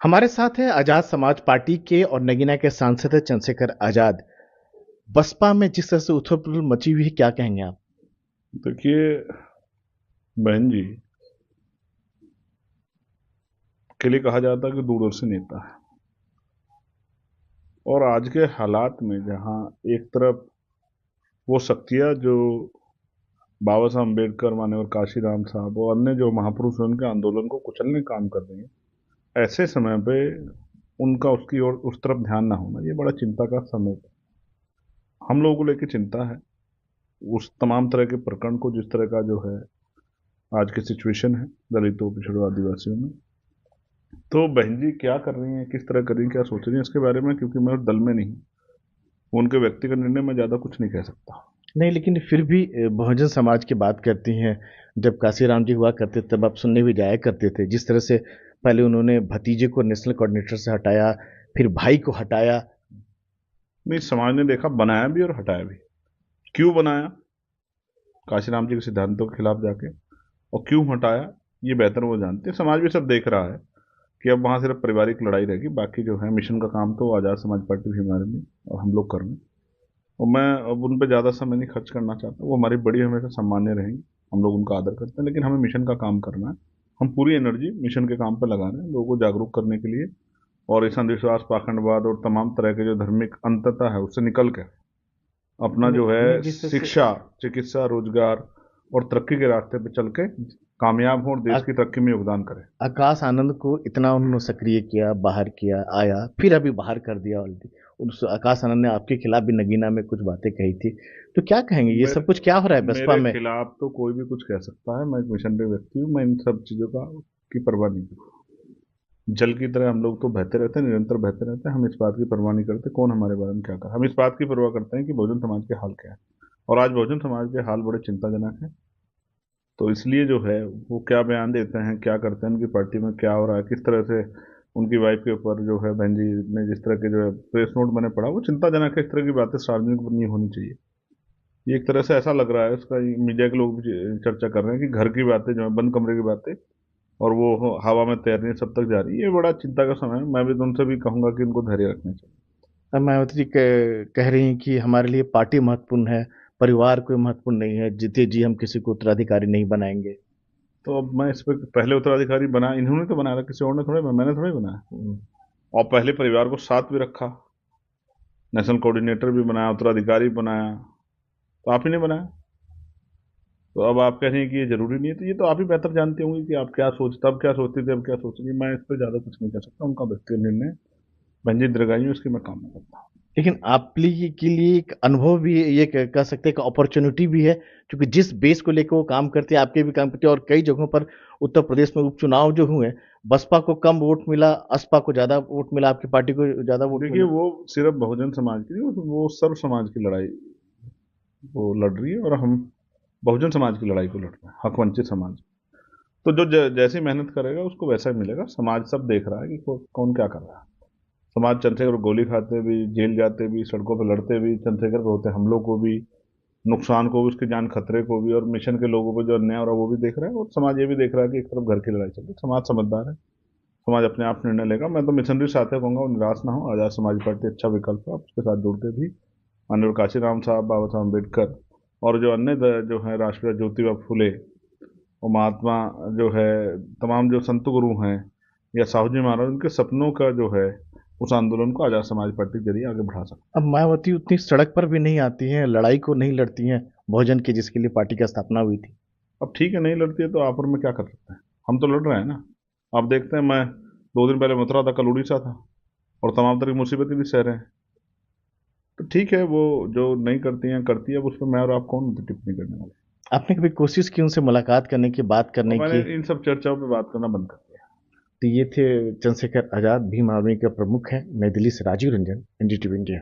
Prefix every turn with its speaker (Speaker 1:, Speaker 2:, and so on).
Speaker 1: हमारे साथ हैं आजाद समाज पार्टी के और नगीना के सांसद हैं चंद्रशेखर आजाद। बसपा में जिस तरह से उथल-पुथल मची हुई है, क्या कहेंगे आप?
Speaker 2: देखिए बहन जी, के लिए कहा जाता है कि दूरदर्शी नेता है। और आज के हालात में जहां एक तरफ वो शक्तियां जो बाबा साहब अम्बेडकर, मान्यवर काशीराम साहब और अन्य जो महापुरुष हैं उनके आंदोलन को कुचलने का काम कर रही हैं, ऐसे समय पे उनका उसकी ओर उस तरफ ध्यान ना होना ये बड़ा चिंता का समय है। हम लोगों को लेकर चिंता है उस तमाम तरह के प्रकरण को, जिस तरह का जो है आज की सिचुएशन है दलितों, पिछड़ों, आदिवासियों में। तो बहन जी क्या कर रही हैं, किस तरह कर रही हैं, क्या सोच रही हैं इसके बारे में, क्योंकि मैं उस दल में नहीं हूं, उनके व्यक्तिगत निर्णय में ज़्यादा कुछ नहीं कह सकता।
Speaker 1: नहीं, लेकिन फिर भी बहुजन समाज की बात करती हैं। जब काशीराम जी हुआ करते तब आप सुनने भी जाया करते थे। जिस तरह से पहले उन्होंने भतीजे को नेशनल कोऑर्डिनेटर से हटाया, फिर भाई को हटाया।
Speaker 2: नहीं, समाज ने देखा, बनाया भी और हटाया भी। क्यों बनाया? काशीराम जी के सिद्धांतों के खिलाफ जाके। और क्यों हटाया ये बेहतर वो जानते हैं। समाज भी सब देख रहा है कि अब वहां सिर्फ पारिवारिक लड़ाई रहेगी, बाकी जो है मिशन का काम तो आज़ाद समाज पार्टी भी हमारे में और हम लोग कर रहे हैं। और मैं अब उन पर ज़्यादा समय नहीं खर्च करना चाहता। वो हमारी बड़ी हमेशा सम्मान्य रहेंगी, हम लोग उनका आदर करते हैं, लेकिन हमें मिशन का काम करना है। हम पूरी एनर्जी मिशन के काम पर लगा रहे हैं, लोगों को जागरूक करने के लिए। और इस अंधविश्वास, पाखंडवाद और तमाम तरह के जो धार्मिक अंतता है उससे निकल कर अपना
Speaker 1: नहीं,
Speaker 2: जो
Speaker 1: नहीं,
Speaker 2: है
Speaker 1: जिस तरह से
Speaker 2: शिक्षा, चिकित्सा, रोजगार और तरक्की के रास्ते पे चल के कामयाब हो और देश की तरक्की में योगदान करे।
Speaker 1: आकाश आनंद को इतना उन्होंने सक्रिय किया, बाहर किया, आया, फिर अभी बाहर कर दिया ऑलरेडी। उस आकाश आनंद ने आपके खिलाफ भी नगीना में कुछ बातें कही थी। तो क्या कहेंगे, ये
Speaker 2: मेरे
Speaker 1: सब कुछ क्या हो रहा है बसपा
Speaker 2: मेरे
Speaker 1: में?
Speaker 2: खिलाफ तो कोई भी कुछ कह सकता है। मैं एक मिशनरी व्यक्ति हूँ, मैं इन सब चीज़ों का की परवाह नहीं करता। जल की तरह हम लोग तो बहते रहते हैं, निरंतर बहते रहते हैं। हम इस बात की परवाह नहीं करते कौन हमारे बारे में क्या कर। हम इस बात की परवाह करते हैं कि बहुजन समाज के हाल क्या है। और आज बहुजन समाज के हाल बड़े चिंताजनक हैं। तो इसलिए जो है वो क्या बयान देते हैं, क्या करते हैं, उनकी पार्टी में क्या हो रहा है, किस तरह से उनकी वाइफ के ऊपर जो है बहन जी ने जिस तरह के जो है प्रेस नोट मैंने पढ़ा, वो चिंताजनक है। इस तरह की बातें सार्वजनिक नहीं होनी चाहिए। ये एक तरह से ऐसा लग रहा है, उसका मीडिया के लोग भी चर्चा कर रहे हैं कि घर की बातें जो है, बंद कमरे की बातें, और वो हवा में तैर रही है, सब तक जा रही है। ये बड़ा चिंता का समय है। मैं भी तो उनसे भी कहूंगा कि इनको धैर्य रखना चाहिए।
Speaker 1: अब मायावती जी कह रही हैं कि हमारे लिए पार्टी महत्वपूर्ण है, परिवार कोई महत्वपूर्ण नहीं है, जीते जी हम किसी को उत्तराधिकारी नहीं बनाएंगे।
Speaker 2: तो अब मैं इस पर पहले उत्तराधिकारी बना, इन्होंने तो बनाया था, किसी और ने थोड़े, मैंने थोड़े बनाया। और पहले परिवार को साथ भी रखा, नेशनल कोऑर्डिनेटर भी बनाया, उत्तराधिकारी बनाया, तो आप ही ने बनाया। तो अब आप कह रहे हैं कि ये जरूरी नहीं है, तो ये तो आप ही बेहतर जानते होंगे कि आप क्या सोचते, तब क्या सोचते थे, अब क्या सोचेंगे। मैं इस पर ज्यादा कुछ नहीं कह सकता, उनका व्यक्तिगत निर्णय। रंजीत दीर्घायु उसकी मैं कामना करता हूँ।
Speaker 1: लेकिन आप के लिए एक अनुभव भी है, ये कह सकते हैं कि अपॉर्चुनिटी भी है, क्योंकि जिस बेस को लेकर वो काम करते हैं, आपके भी काम करते हैं। और कई जगहों पर उत्तर प्रदेश में उपचुनाव जो हुए, बसपा को कम वोट मिला, असपा को ज्यादा वोट मिला, आपकी पार्टी को ज्यादा वोट
Speaker 2: देखिए,
Speaker 1: मिला।
Speaker 2: वो सिर्फ बहुजन समाज की नहीं, वो सर्व समाज की लड़ाई वो लड़ रही है, और हम बहुजन समाज की लड़ाई को लड़ रहे हैं, हक वंचित समाज। तो जो जैसी मेहनत करेगा उसको वैसा ही मिलेगा। समाज सब देख रहा है कि कौन क्या कर रहा है। समाज चंद्रशेखर को गोली खाते भी, जेल जाते भी, सड़कों पर लड़ते भी, चंद्रशेखर पे होते हमलों को भी, नुकसान को भी, उसकी जान खतरे को भी, और मिशन के लोगों को जो अन्याय हो रहा है वो भी देख रहा है। और समाज ये भी देख रहा है कि एक तरफ घर की लड़ाई चल रही है। समाज समझदार है, समाज अपने आप निर्णय लेगा। मैं तो मिशनरी साथियों कहूंगा वो निराश ना हो। आजाद समाज पार्टी अच्छा विकल्प है, आप उसके साथ जुड़ के भी माननीय काशीराम साहब, बाबा साहब अम्बेडकर और जो अन्य जो है राष्ट्रपिता ज्योतिबा फुले और महात्मा जो है, तमाम जो संत गुरु हैं या साहू जी महाराज, उनके सपनों का जो है उस आंदोलन को आजाद समाज पार्टी के जरिए आगे बढ़ा सकते
Speaker 1: अब मायावती उतनी सड़क पर भी नहीं आती हैं, लड़ाई को नहीं लड़ती हैं बहुजन की, जिसके लिए पार्टी की स्थापना हुई थी।
Speaker 2: हैं। अब ठीक है, नहीं लड़ती है तो आप और मैं क्या कर सकते हैं। हम तो लड़ रहे हैं ना। आप देखते हैं, मैं 2 दिन पहले मथुरा था, कल उड़ीसा था, और तमाम तरह की मुसीबतें भी सह रहे हैं। तो ठीक है, वो जो नहीं करती हैं करती है, अब उस पर मैं और आप कौन टिप्पणी करने वाले।
Speaker 1: आपने कभी कोशिश की उनसे मुलाकात करने की, बात
Speaker 2: और
Speaker 1: करने
Speaker 2: मैंने
Speaker 1: की?
Speaker 2: इन सब चर्चाओं पे बात करना बंद कर दिया।
Speaker 1: तो ये थे चंद्रशेखर आजाद, भीम आर्मी के प्रमुख हैं। नई दिल्ली से राजीव रंजन, एनडीटीवी इंडिया।